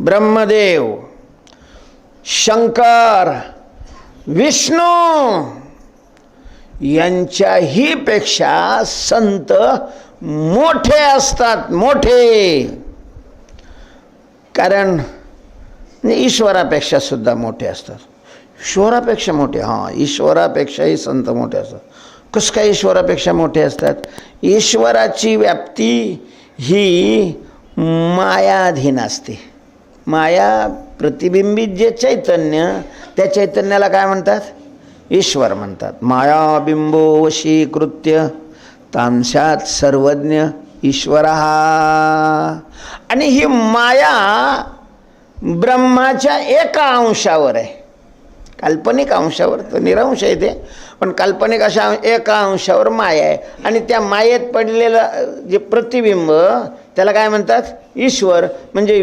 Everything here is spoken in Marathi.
ब्रह्मदेव, शंकर, विष्णू यांच्याही पेक्षा संत मोठे असतात, मोठे. कारण ईश्वरापेक्षा सुद्धा मोठे असतात. ईश्वरापेक्षा मोठे, हां, ईश्वरापेक्षाही संत मोठे असतात. कसं काय ईश्वरापेक्षा मोठे असतात? ईश्वराची व्याप्ती ही मायाधीन असते. माया प्रतिबिंबित जे चैतन्य, त्या चैतन्याला काय म्हणतात? ईश्वर म्हणतात. मायाबिंबो वशीकृत्य तांशात सर्वज्ञ ईश्वर. आणि ही माया ब्रह्माच्या एका अंशावर आहे, काल्पनिक अंशावर, तर निरंश आहे ते, पण काल्पनिक अशा एका अंशावर माया आहे. आणि त्या मायेत पडलेलं जे प्रतिबिंब त्याला काय म्हणतात? ईश्वर. म्हणजे